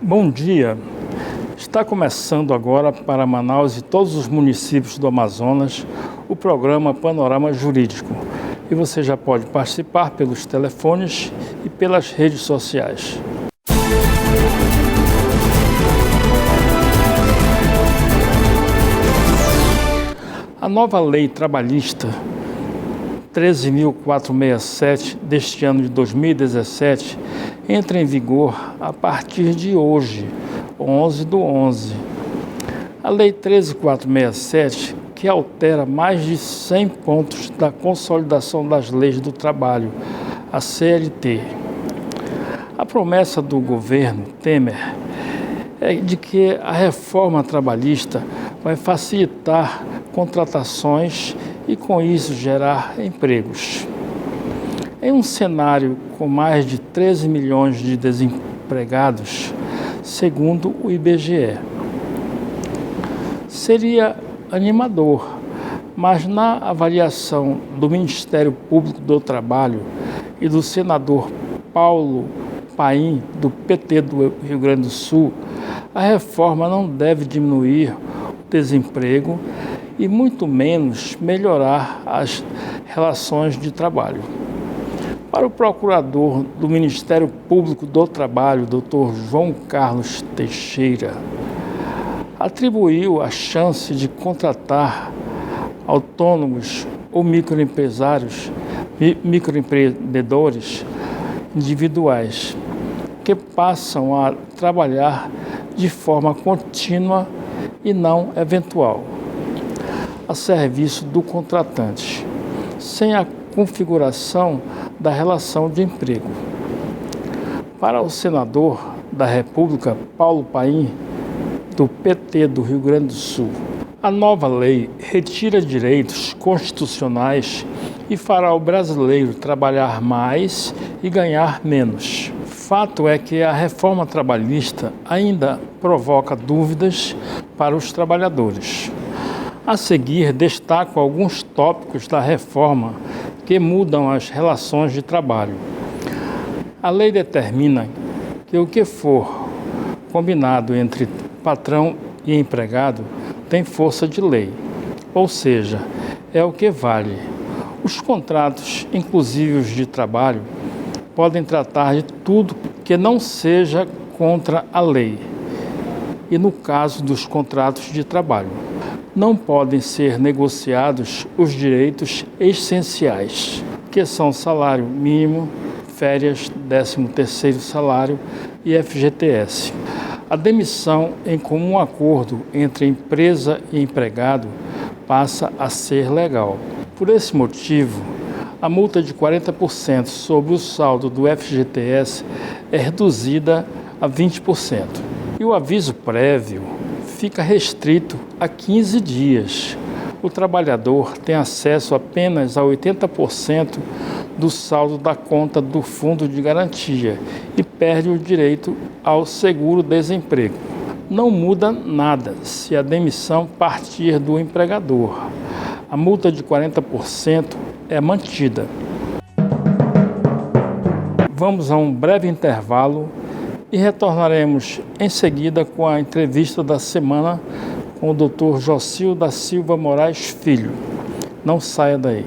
Bom dia. Está começando agora para Manaus e todos os municípios do Amazonas o programa Panorama Jurídico. E você já pode participar pelos telefones e pelas redes sociais. A nova lei trabalhista 13.467 deste ano de 2017 entra em vigor a partir de hoje, 11/11. A Lei 13.467, que altera mais de 100 pontos da Consolidação das Leis do Trabalho, a CLT. A promessa do governo Temer é de que a reforma trabalhista vai facilitar contratações e, com isso, gerar empregos. Em um cenário com mais de 13 milhões de desempregados, segundo o IBGE, seria animador, mas na avaliação do Ministério Público do Trabalho e do senador Paulo Paim, do PT do Rio Grande do Sul, a reforma não deve diminuir o desemprego e muito menos melhorar as relações de trabalho. Para o procurador do Ministério Público do Trabalho, Dr. João Carlos Teixeira, atribuiu a chance de contratar autônomos ou microempreendedores individuais que passam a trabalhar de forma contínua e não eventual, a serviço do contratante, sem a configuração da relação de emprego. Para o senador da República, Paulo Paim, do PT do Rio Grande do Sul, a nova lei retira direitos constitucionais e fará o brasileiro trabalhar mais e ganhar menos. Fato é que a reforma trabalhista ainda provoca dúvidas para os trabalhadores. A seguir, destaco alguns tópicos da reforma que mudam as relações de trabalho. A lei determina que o que for combinado entre patrão e empregado tem força de lei, ou seja, é o que vale. Os contratos inclusivos de trabalho podem tratar de tudo que não seja contra a lei. E no caso dos contratos de trabalho, não podem ser negociados os direitos essenciais, que são salário mínimo, férias, 13º salário e FGTS. A demissão em comum acordo entre empresa e empregado passa a ser legal. Por esse motivo, a multa de 40% sobre o saldo do FGTS é reduzida a 20%. E o aviso prévio fica restrito a 15 dias. O trabalhador tem acesso apenas a 80% do saldo da conta do fundo de garantia e perde o direito ao seguro-desemprego. Não muda nada se a demissão partir do empregador. A multa de 40% é mantida. Vamos a um breve intervalo e retornaremos em seguida com a entrevista da semana com o Dr. Jocil da Silva Moraes Filho. Não saia daí.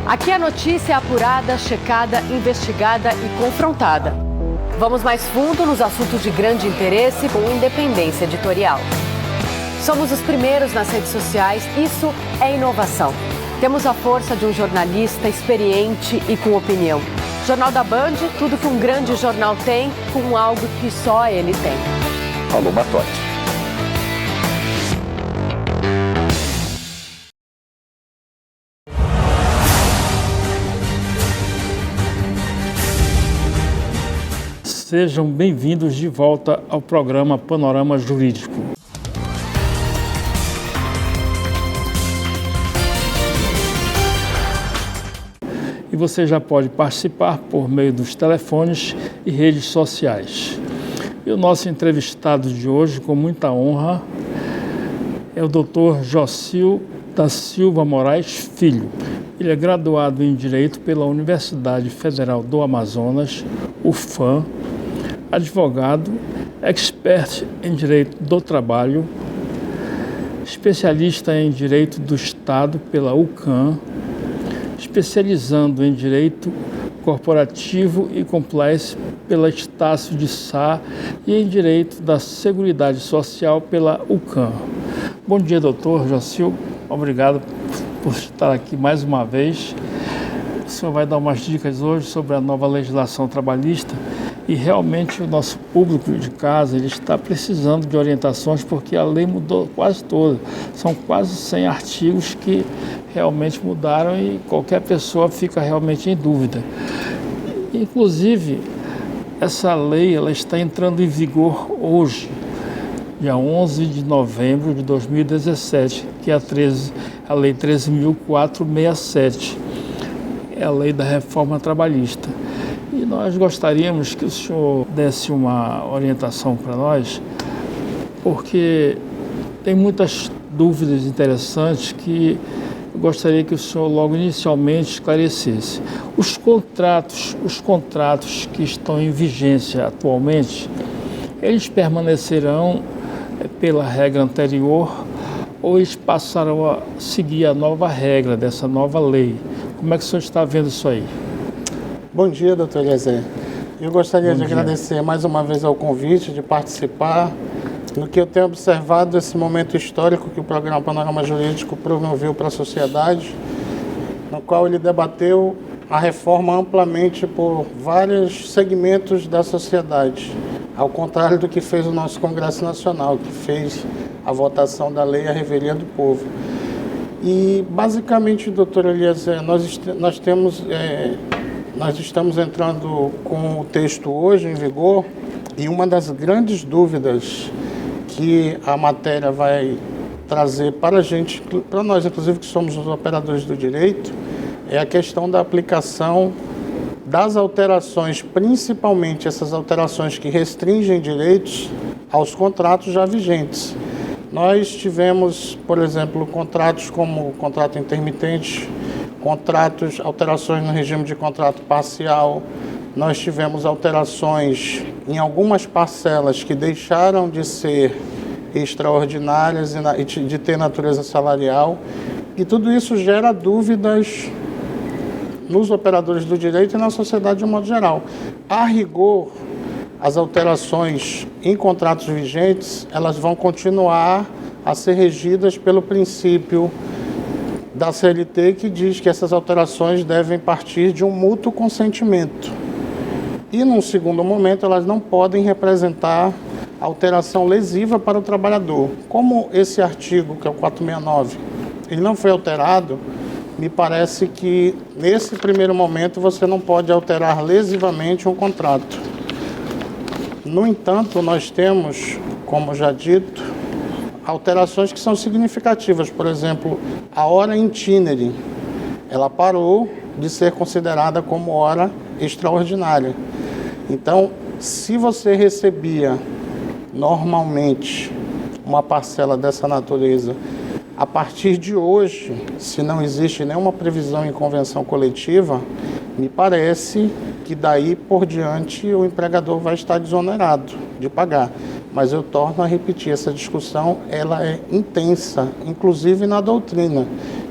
Aqui a notícia é apurada, checada, investigada e confrontada. Vamos mais fundo nos assuntos de grande interesse com independência editorial. Somos os primeiros nas redes sociais, isso é inovação. Temos a força de um jornalista experiente e com opinião. Jornal da Band, tudo que um grande jornal tem, com algo que só ele tem. Alô, Matote. Sejam bem-vindos de volta ao programa Panorama Jurídico. E você já pode participar por meio dos telefones e redes sociais. E o nosso entrevistado de hoje, com muita honra, é o Dr. Jocil da Silva Moraes Filho. Ele é graduado em Direito pela Universidade Federal do Amazonas, UFAM, advogado, expert em Direito do Trabalho, especialista em Direito do Estado pela UCAM, especializando em Direito Corporativo e Compliance pela Estácio de Sá e em Direito da Seguridade Social pela UCAM. Bom dia, doutor Jacil. Obrigado por estar aqui mais uma vez. O senhor vai dar umas dicas hoje sobre a nova legislação trabalhista e realmente o nosso público de casa ele está precisando de orientações porque a lei mudou quase toda. São quase 100 artigos que realmente mudaram e qualquer pessoa fica realmente em dúvida. Inclusive, essa lei ela está entrando em vigor hoje, dia 11 de novembro de 2017, que é a Lei 13.467, é a lei da reforma trabalhista. E nós gostaríamos que o senhor desse uma orientação para nós, porque tem muitas dúvidas interessantes que eu gostaria que o senhor logo inicialmente esclarecesse. Os contratos que estão em vigência atualmente, eles permanecerão pela regra anterior ou eles passaram a seguir a nova regra dessa nova lei? Como é que o senhor está vendo isso aí? Bom dia, doutor Eliezer. Eu gostaria de agradecer mais uma vez ao convite de participar no que eu tenho observado esse momento histórico que o programa Panorama Jurídico promoveu para a sociedade, no qual ele debateu a reforma amplamente por vários segmentos da sociedade, ao contrário do que fez o nosso Congresso Nacional, que fez a votação da lei à revelia do povo. E, basicamente, doutor Eliezer, nós estamos entrando com o texto hoje em vigor e uma das grandes dúvidas que a matéria vai trazer para a gente, para nós, inclusive, que somos os operadores do direito, é a questão da aplicação das alterações, principalmente essas alterações que restringem direitos aos contratos já vigentes. Nós tivemos, por exemplo, contratos como o contrato intermitente, alterações no regime de contrato parcial, nós tivemos alterações em algumas parcelas que deixaram de ser extraordinárias e de ter natureza salarial, e tudo isso gera dúvidas nos operadores do direito e na sociedade de um modo geral. A rigor, as alterações em contratos vigentes, elas vão continuar a ser regidas pelo princípio da CLT, que diz que essas alterações devem partir de um mútuo consentimento. E, num segundo momento, elas não podem representar alteração lesiva para o trabalhador. Como esse artigo, que é o 469, ele não foi alterado, me parece que, nesse primeiro momento, você não pode alterar lesivamente um contrato. No entanto, nós temos, como já dito, alterações que são significativas. Por exemplo, a hora itinere, ela parou de ser considerada como hora extraordinária. Então, se você recebia normalmente uma parcela dessa natureza, a partir de hoje, se não existe nenhuma previsão em convenção coletiva, me parece que daí por diante o empregador vai estar desonerado de pagar. Mas eu torno a repetir, essa discussão ela é intensa, inclusive na doutrina,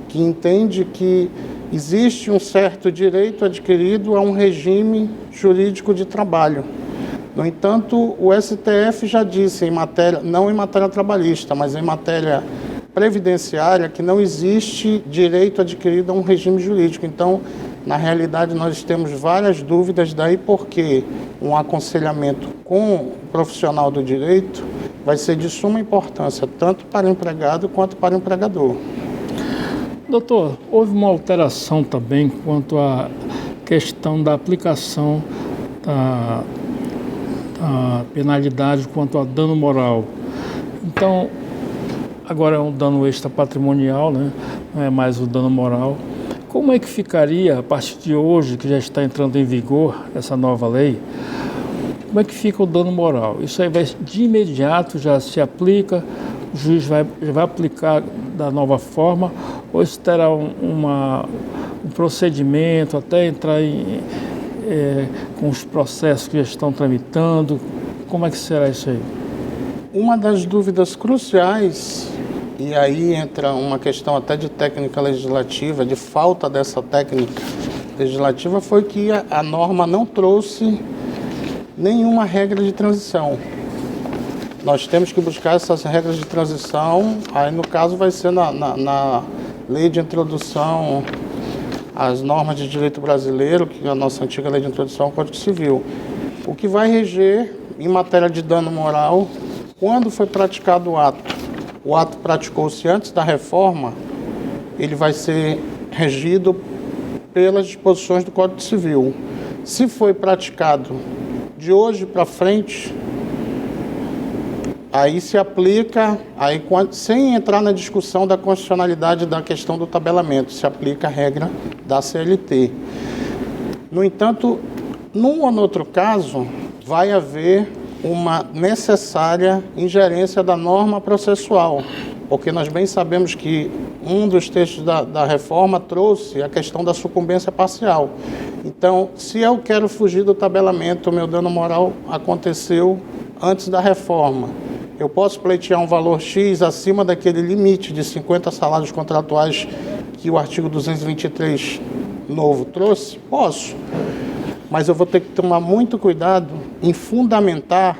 que entende que existe um certo direito adquirido a um regime jurídico de trabalho. No entanto, o STF já disse, não em matéria trabalhista, mas em matéria previdenciária, que não existe direito adquirido a um regime jurídico. Então, na realidade, nós temos várias dúvidas, daí porque um aconselhamento com o profissional do direito vai ser de suma importância, tanto para o empregado quanto para o empregador. Doutor, houve uma alteração também quanto à questão da aplicação da penalidade quanto a dano moral. Então, agora é um dano extrapatrimonial, né? Não é mais o dano moral. Como é que ficaria, a partir de hoje, que já está entrando em vigor essa nova lei, como é que fica o dano moral? Isso aí vai, de imediato já se aplica o juiz vai aplicar da nova forma, ou isso terá um procedimento até entrar com os processos que já estão tramitando? Como é que será isso aí? Uma das dúvidas cruciais, e aí entra uma questão até de técnica legislativa, de falta dessa técnica legislativa, foi que a norma não trouxe nenhuma regra de transição. Nós temos que buscar essas regras de transição, aí no caso vai ser na lei de introdução às normas de direito brasileiro, que é a nossa antiga lei de introdução ao Código Civil. O que vai reger em matéria de dano moral, quando foi praticado o ato praticou-se antes da reforma, ele vai ser regido pelas disposições do Código Civil. Se foi praticado de hoje para frente, aí se aplica, sem entrar na discussão da constitucionalidade da questão do tabelamento, se aplica a regra da CLT. No entanto, num ou no outro caso, vai haver uma necessária ingerência da norma processual, porque nós bem sabemos que um dos textos da reforma trouxe a questão da sucumbência parcial. Então, se eu quero fugir do tabelamento, o meu dano moral aconteceu antes da reforma, eu posso pleitear um valor X acima daquele limite de 50 salários contratuais que o artigo 223 novo trouxe? Posso. Mas eu vou ter que tomar muito cuidado em fundamentar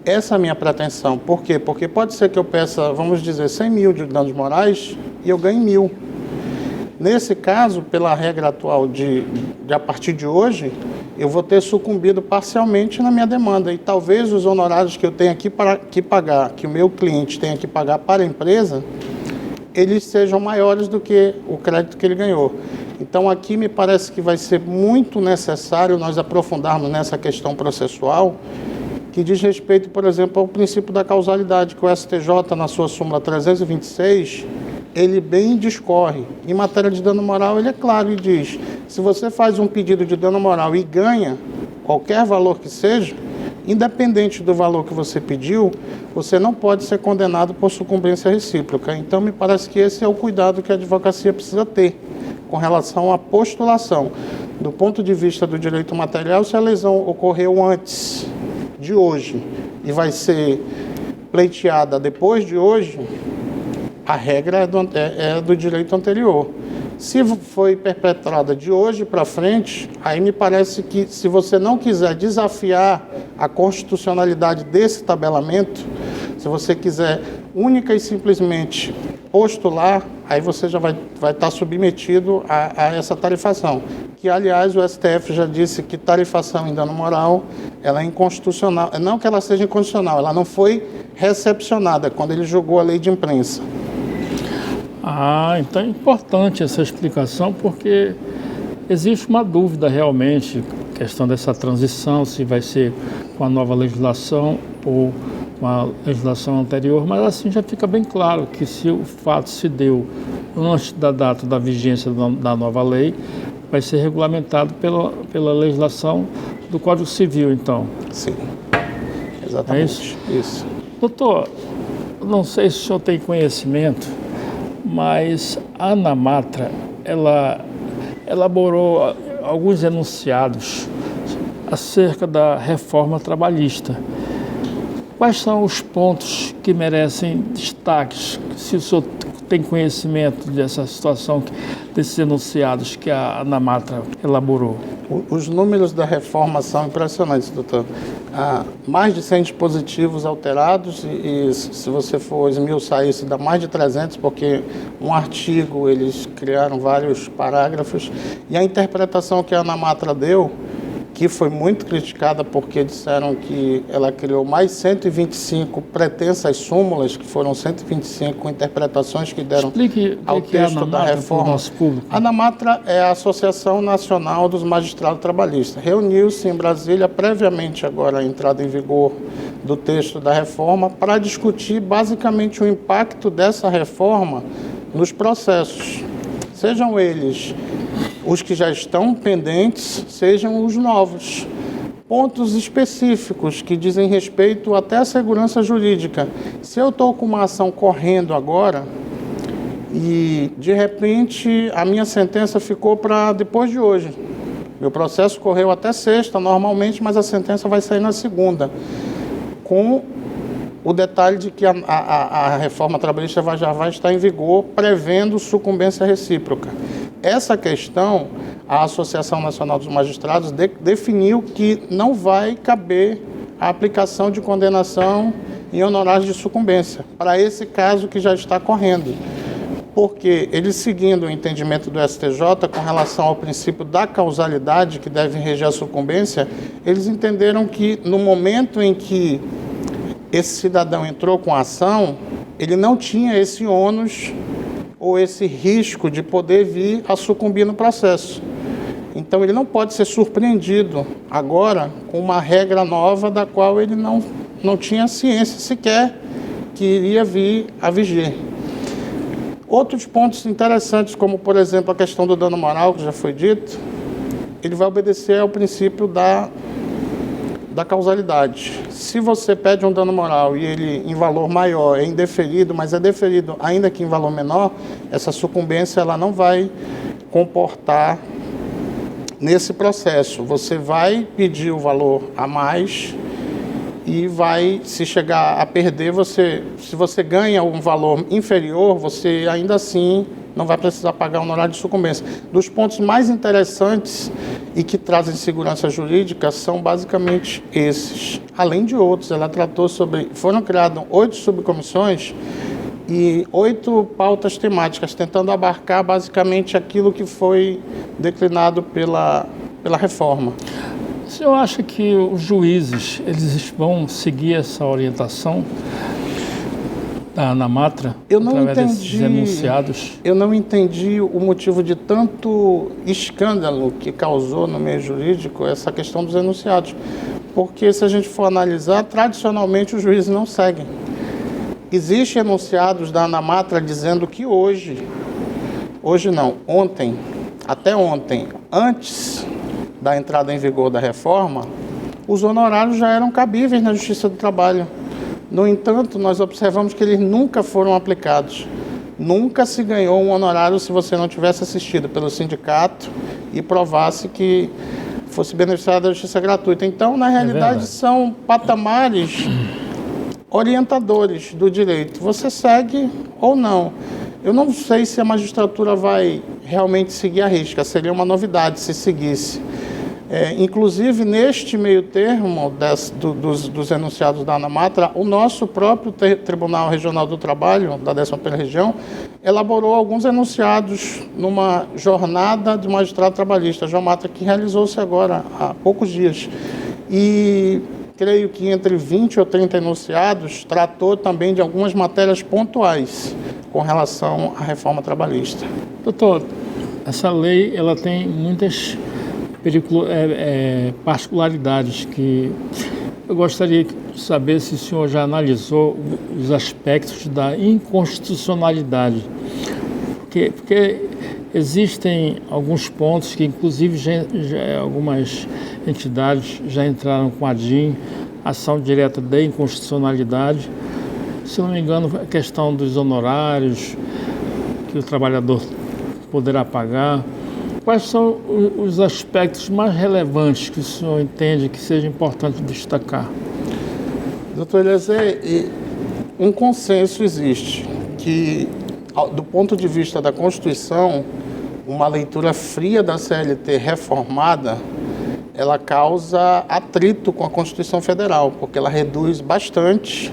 essa minha pretensão. Por quê? Porque pode ser que eu peça, vamos dizer, 100 mil de danos morais e eu ganhe 1.000. Nesse caso, pela regra atual de a partir de hoje, eu vou ter sucumbido parcialmente na minha demanda. E talvez os honorários que eu tenha que pagar, que o meu cliente tenha que pagar para a empresa, eles sejam maiores do que o crédito que ele ganhou. Então, aqui me parece que vai ser muito necessário nós aprofundarmos nessa questão processual, que diz respeito, por exemplo, ao princípio da causalidade, que o STJ, na sua súmula 326, ele bem discorre. Em matéria de dano moral, ele é claro e diz, se você faz um pedido de dano moral e ganha qualquer valor que seja, independente do valor que você pediu, você não pode ser condenado por sucumbência recíproca. Então, me parece que esse é o cuidado que a advocacia precisa ter com relação à postulação. Do ponto de vista do direito material, se a lesão ocorreu antes de hoje e vai ser pleiteada depois de hoje, a regra é do direito anterior. Se foi perpetrada de hoje para frente, aí me parece que se você não quiser desafiar a constitucionalidade desse tabelamento, se você quiser única e simplesmente postular, aí você já vai estar submetido a essa tarifação. Que, aliás, o STF já disse que tarifação em dano moral, ela é inconstitucional. Não que ela seja inconstitucional, ela não foi recepcionada quando ele julgou a lei de imprensa. Então é importante essa explicação, porque existe uma dúvida realmente, questão dessa transição, se vai ser com a nova legislação ou com a legislação anterior, mas assim já fica bem claro que se o fato se deu antes da data da vigência da nova lei, vai ser regulamentado pela legislação do Código Civil, então. Sim, exatamente. É isso? Doutor, não sei se o senhor tem conhecimento, mas a ANAMATRA, ela elaborou alguns enunciados acerca da reforma trabalhista. Quais são os pontos que merecem destaques? Se o senhor tem conhecimento dessa situação, desses enunciados que a ANAMATRA elaborou? Os números da reforma são impressionantes, doutor. Há mais de 100 dispositivos alterados e se você for esmiuçar isso, dá mais de 300, porque um artigo eles criaram vários parágrafos. E a interpretação que a ANAMATRA deu, que foi muito criticada porque disseram que ela criou mais 125 pretensas súmulas, que foram 125 interpretações que deram ao texto da reforma. A ANAMATRA é a Associação Nacional dos Magistrados Trabalhistas. Reuniu-se em Brasília previamente agora a entrada em vigor do texto da reforma para discutir basicamente o impacto dessa reforma nos processos, sejam eles os que já estão pendentes, sejam os novos. pontos específicos que dizem respeito até à segurança jurídica. Se eu estou com uma ação correndo agora e, de repente, a minha sentença ficou para depois de hoje. Meu processo correu até sexta, normalmente, mas a sentença vai sair na segunda. Com o detalhe de que a reforma trabalhista já vai estar em vigor, prevendo sucumbência recíproca. Essa questão, a Associação Nacional dos Magistrados definiu que não vai caber a aplicação de condenação em honorários de sucumbência, para esse caso que já está correndo. Porque eles, seguindo o entendimento do STJ com relação ao princípio da causalidade que deve reger a sucumbência, eles entenderam que no momento em que esse cidadão entrou com a ação, ele não tinha esse ônus ou esse risco de poder vir a sucumbir no processo. Então ele não pode ser surpreendido agora com uma regra nova da qual ele não tinha ciência sequer que iria vir a vigir. Outros pontos interessantes, como, por exemplo, a questão do dano moral, que já foi dito, ele vai obedecer ao princípio da causalidade. Se você pede um dano moral e ele, em valor maior, é indeferido, mas é deferido ainda que em valor menor, essa sucumbência ela não vai comportar nesse processo. Você vai pedir o valor a mais e vai, se chegar a perder, se você ganha um valor inferior, você ainda assim não vai precisar pagar o honorário de sucumbência. Dos pontos mais interessantes e que trazem segurança jurídica são basicamente esses. Além de outros, ela tratou sobre... Foram criadas 8 subcomissões e 8 pautas temáticas, tentando abarcar basicamente aquilo que foi declinado pela reforma. O senhor acha que os juízes eles vão seguir essa orientação da ANAMATRA através desses enunciados? Eu não entendi o motivo de tanto escândalo que causou no meio jurídico essa questão dos enunciados. Porque se a gente for analisar, tradicionalmente os juízes não seguem. Existem enunciados da ANAMATRA dizendo que ontem, até ontem, antes da entrada em vigor da reforma, os honorários já eram cabíveis na Justiça do Trabalho. No entanto, nós observamos que eles nunca foram aplicados. Nunca se ganhou um honorário se você não tivesse assistido pelo sindicato e provasse que fosse beneficiado da justiça gratuita. Então, na realidade, são patamares orientadores do direito. Você segue ou não. Eu não sei se a magistratura vai realmente seguir a risca. Seria uma novidade se seguisse. Inclusive, neste meio termo dos enunciados da ANAMATRA, o nosso próprio Tribunal Regional do Trabalho, da 11ª Região, elaborou alguns enunciados numa jornada de magistrado trabalhista, a JOMATRA, que realizou-se agora há poucos dias. E creio que entre 20 ou 30 enunciados tratou também de algumas matérias pontuais com relação à reforma trabalhista. Doutor, essa lei ela tem muitas particularidades que eu gostaria de saber se o senhor já analisou os aspectos da inconstitucionalidade. Porque existem alguns pontos que, inclusive, algumas entidades já entraram com a DIN, ação direta de inconstitucionalidade. Se não me engano, a questão dos honorários que o trabalhador poderá pagar. Quais são os aspectos mais relevantes que o senhor entende que seja importante destacar? Doutor Eliezer, um consenso existe que, do ponto de vista da Constituição, uma leitura fria da CLT reformada, ela causa atrito com a Constituição Federal, porque ela reduz bastante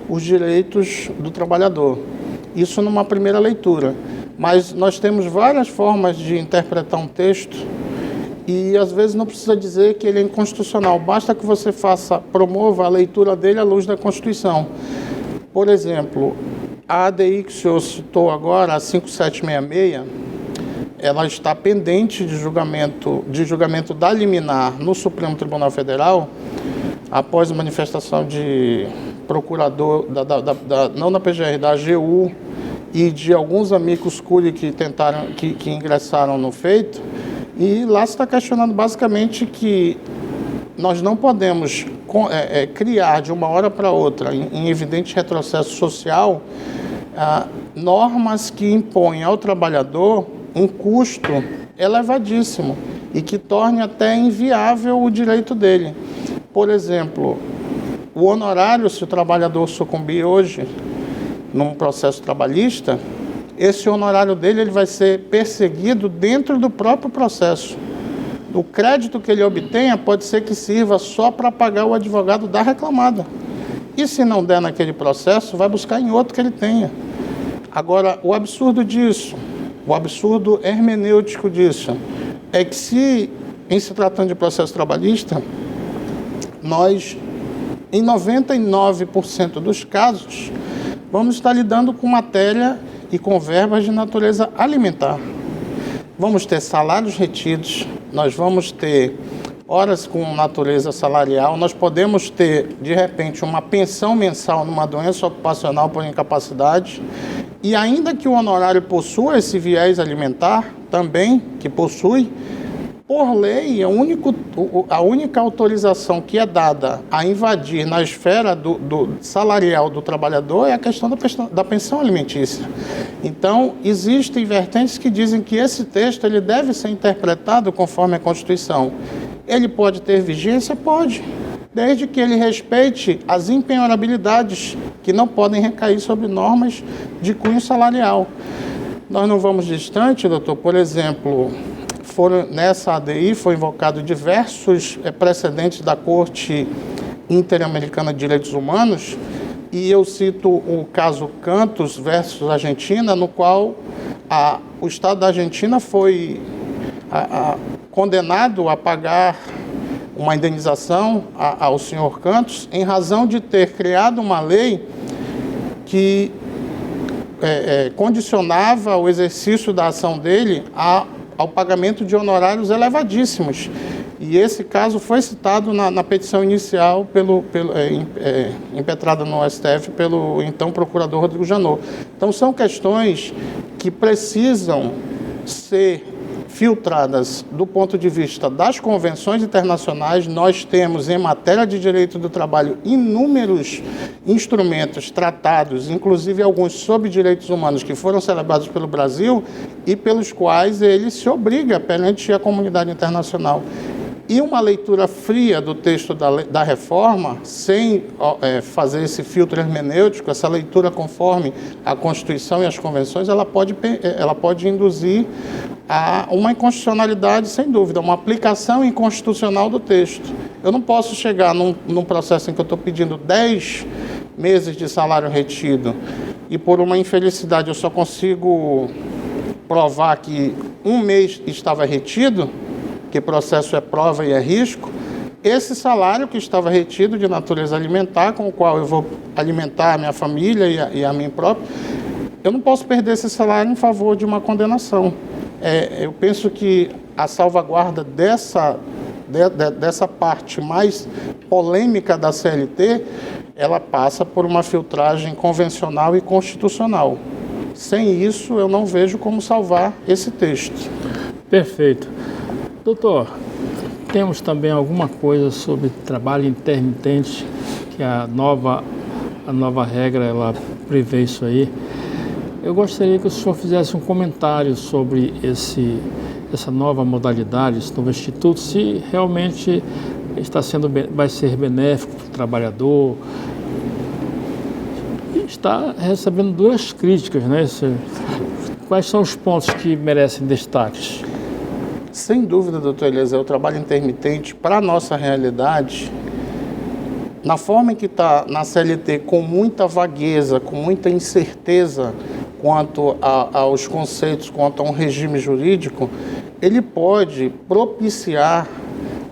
os direitos do trabalhador. Isso numa primeira leitura. Mas nós temos várias formas de interpretar um texto e, às vezes, não precisa dizer que ele é inconstitucional. Basta que você promova a leitura dele à luz da Constituição. Por exemplo, a ADI que o senhor citou agora, a 5766, ela está pendente de julgamento da liminar no Supremo Tribunal Federal, após a manifestação de procurador, não da PGR, da AGU, e de alguns amigos curiae que ingressaram no feito, e lá se está questionando basicamente que nós não podemos criar de uma hora para outra, em evidente retrocesso social, normas que impõem ao trabalhador um custo elevadíssimo e que torne até inviável o direito dele. Por exemplo, o honorário, se o trabalhador sucumbir hoje num processo trabalhista, esse honorário dele ele vai ser perseguido dentro do próprio processo. O crédito que ele obtenha pode ser que sirva só para pagar o advogado da reclamada. E se não der naquele processo, vai buscar em outro que ele tenha. Agora, o absurdo disso, o absurdo hermenêutico disso, é que se, em se tratando de processo trabalhista, nós, em 99% dos casos, vamos estar lidando com matéria e com verbas de natureza alimentar. Vamos ter salários retidos, nós vamos ter horas com natureza salarial, nós podemos ter, de repente, uma pensão mensal numa doença ocupacional por incapacidade, e ainda que o honorário possua esse viés alimentar, também, que possui, por lei, a única autorização que é dada a invadir na esfera do salarial do trabalhador é a questão da pensão alimentícia. Então, existem vertentes que dizem que esse texto ele deve ser interpretado conforme a Constituição. Ele pode ter vigência? Pode, desde que ele respeite as impenhorabilidades que não podem recair sobre normas de cunho salarial. Nós não vamos distante, doutor, por exemplo, nessa ADI foi invocado diversos precedentes da Corte Interamericana de Direitos Humanos, e eu cito o caso Cantos versus Argentina, no qual o Estado da Argentina foi condenado a pagar uma indenização ao senhor Cantos em razão de ter criado uma lei que condicionava o exercício da ação dele ao pagamento de honorários elevadíssimos. E esse caso foi citado na petição inicial impetrada no STF pelo então procurador Rodrigo Janot. Então, são questões que precisam ser filtradas do ponto de vista das convenções internacionais. Nós temos, em matéria de direito do trabalho, inúmeros instrumentos tratados, inclusive alguns sobre direitos humanos que foram celebrados pelo Brasil e pelos quais ele se obriga perante a comunidade internacional. E uma leitura fria do texto da reforma, sem fazer esse filtro hermenêutico, essa leitura conforme a Constituição e as convenções, ela pode induzir a uma inconstitucionalidade, sem dúvida, uma aplicação inconstitucional do texto. Eu não posso chegar num processo em que eu estou pedindo 10 meses de salário retido e, por uma infelicidade, eu só consigo provar que 1 mês estava retido, que processo é prova e é risco, esse salário que estava retido de natureza alimentar, com o qual eu vou alimentar a minha família e a mim próprio, eu não posso perder esse salário em favor de uma condenação. Eu penso que a salvaguarda dessa parte mais polêmica da CLT, ela passa por uma filtragem convencional e constitucional. Sem isso, eu não vejo como salvar esse texto. Perfeito. Doutor, temos também alguma coisa sobre trabalho intermitente, que a nova regra ela prevê isso aí. Eu gostaria que o senhor fizesse um comentário sobre essa nova modalidade, esse novo instituto, se realmente vai ser benéfico para o trabalhador. Está recebendo duras críticas, né? Quais são os pontos que merecem destaques? Sem dúvida, doutor Eliezer, o trabalho intermitente, para a nossa realidade, na forma em que está na CLT, com muita vagueza, com muita incerteza quanto aos conceitos, quanto a um regime jurídico, ele pode propiciar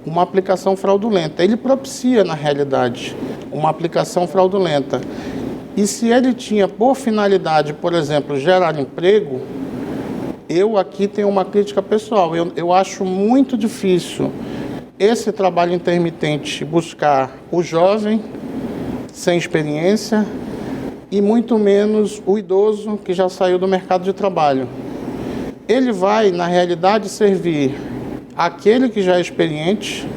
uma aplicação fraudulenta. Ele propicia, na realidade, uma aplicação fraudulenta. E se ele tinha por finalidade, por exemplo, gerar emprego, eu aqui tenho uma crítica pessoal. Eu acho muito difícil esse trabalho intermitente buscar o jovem sem experiência e muito menos o idoso que já saiu do mercado de trabalho. Ele vai, na realidade, servir aquele que já é experiente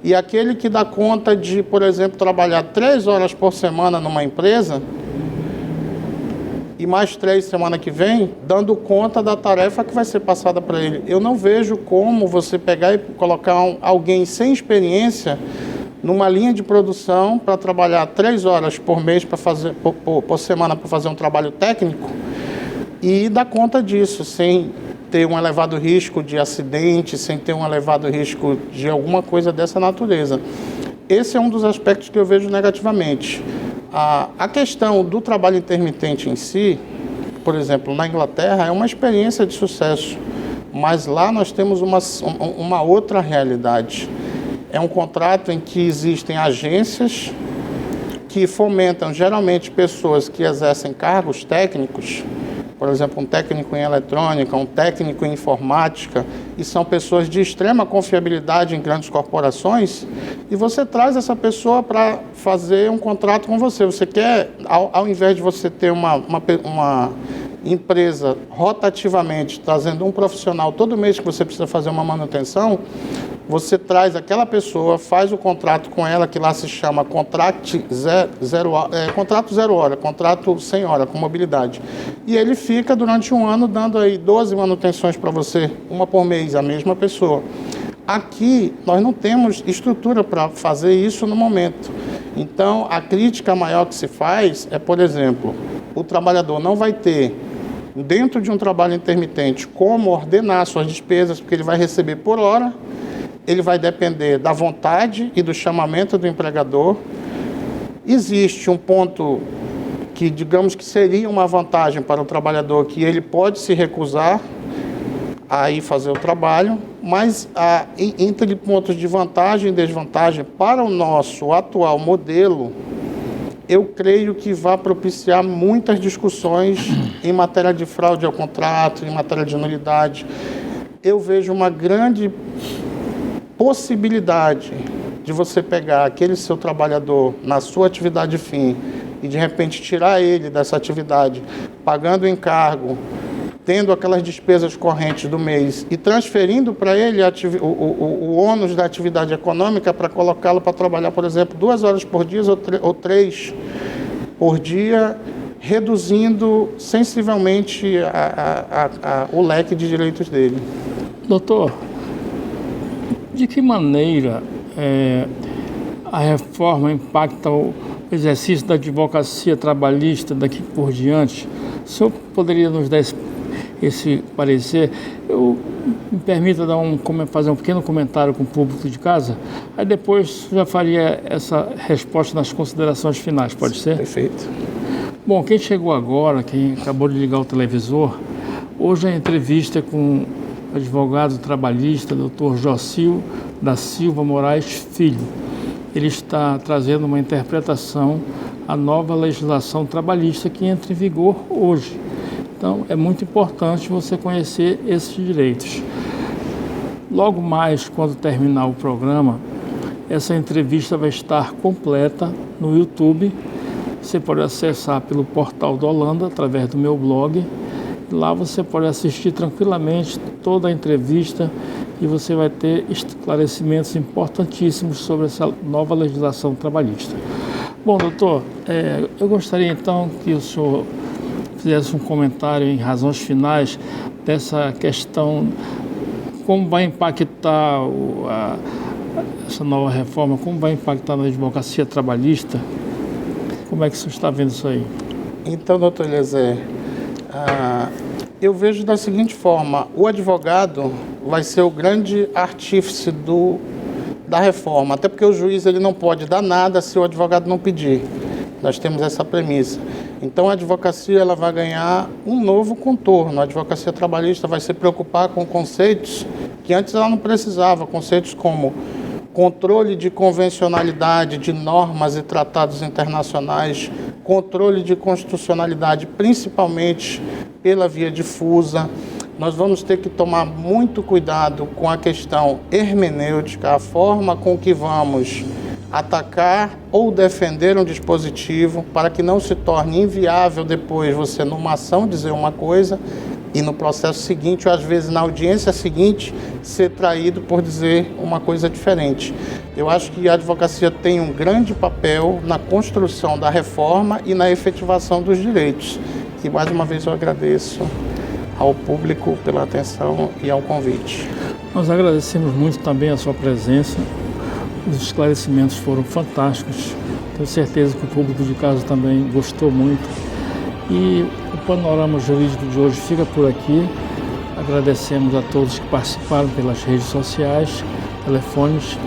E aquele que dá conta de, por exemplo, trabalhar 3 horas por semana numa empresa e mais 3 semana que vem, dando conta da tarefa que vai ser passada para ele. Eu não vejo como você pegar e colocar alguém sem experiência numa linha de produção para trabalhar 3 horas por mês por semana para fazer um trabalho técnico e dar conta disso, sem ter um elevado risco de acidente, sem ter um elevado risco de alguma coisa dessa natureza. Esse é um dos aspectos que eu vejo negativamente. A questão do trabalho intermitente em si, por exemplo, na Inglaterra, é uma experiência de sucesso, mas lá nós temos uma outra realidade. É um contrato em que existem agências que fomentam geralmente pessoas que exercem cargos técnicos, por exemplo, um técnico em eletrônica, um técnico em informática, e são pessoas de extrema confiabilidade em grandes corporações, e você traz essa pessoa para fazer um contrato com você. Você quer, ao invés de você ter uma empresa rotativamente trazendo um profissional todo mês que você precisa fazer uma manutenção, você traz aquela pessoa, faz o contrato com ela, que lá se chama contrato 0 hora, contrato 100 hora, com mobilidade. E ele fica durante um ano dando aí 12 manutenções para você, uma por mês, a mesma pessoa. Aqui, nós não temos estrutura para fazer isso no momento. Então, a crítica maior que se faz é, por exemplo, o trabalhador não vai ter, dentro de um trabalho intermitente, como ordenar suas despesas, porque ele vai receber por hora. Ele vai depender da vontade e do chamamento do empregador. Existe um ponto que, digamos que seria uma vantagem para o trabalhador, que ele pode se recusar a ir fazer o trabalho, mas entre pontos de vantagem e desvantagem, para o nosso atual modelo, eu creio que vai propiciar muitas discussões em matéria de fraude ao contrato, em matéria de nulidade. Eu vejo uma grande possibilidade de você pegar aquele seu trabalhador na sua atividade fim e de repente tirar ele dessa atividade, pagando o encargo, tendo aquelas despesas correntes do mês e transferindo para ele o ônus da atividade econômica para colocá-lo para trabalhar, por exemplo, 2 horas por dia ou 3 por dia, reduzindo sensivelmente o leque de direitos dele. Doutor, de que maneira a reforma impacta o exercício da advocacia trabalhista daqui por diante? O senhor poderia nos dar esse parecer? Me permita fazer um pequeno comentário com o público de casa, aí depois já faria essa resposta nas considerações finais, pode ser? Perfeito. Bom, quem chegou agora, quem acabou de ligar o televisor, hoje a entrevista com o advogado trabalhista, Dr. Jocil da Silva Moraes Filho. Ele está trazendo uma interpretação à nova legislação trabalhista que entra em vigor hoje. Então, é muito importante você conhecer esses direitos. Logo mais, quando terminar o programa, essa entrevista vai estar completa no YouTube. Você pode acessar pelo portal da Holanda, através do meu blog. Lá você pode assistir tranquilamente toda a entrevista e você vai ter esclarecimentos importantíssimos sobre essa nova legislação trabalhista. Bom, doutor, eu gostaria então que o senhor fizesse um comentário em razões finais dessa questão, como vai impactar essa nova reforma, como vai impactar na advocacia trabalhista. Como é que o senhor está vendo isso aí? Então, doutor Eliezer, eu vejo da seguinte forma: o advogado vai ser o grande artífice da reforma, até porque o juiz ele não pode dar nada se o advogado não pedir. Nós temos essa premissa. Então a advocacia ela vai ganhar um novo contorno. A advocacia trabalhista vai se preocupar com conceitos que antes ela não precisava, conceitos como controle de convencionalidade de normas e tratados internacionais, controle de constitucionalidade, principalmente pela via difusa. Nós vamos ter que tomar muito cuidado com a questão hermenêutica, a forma com que vamos atacar ou defender um dispositivo para que não se torne inviável depois você, numa ação, dizer uma coisa e no processo seguinte, ou às vezes na audiência seguinte, ser traído por dizer uma coisa diferente. Eu acho que a advocacia tem um grande papel na construção da reforma e na efetivação dos direitos. E mais uma vez eu agradeço ao público pela atenção e ao convite. Nós agradecemos muito também a sua presença. Os esclarecimentos foram fantásticos. Tenho certeza que o público de casa também gostou muito. E o Panorama Jurídico de hoje fica por aqui. Agradecemos a todos que participaram pelas redes sociais, telefones,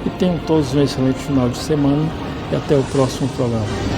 e tenham todos um excelente final de semana e até o próximo programa.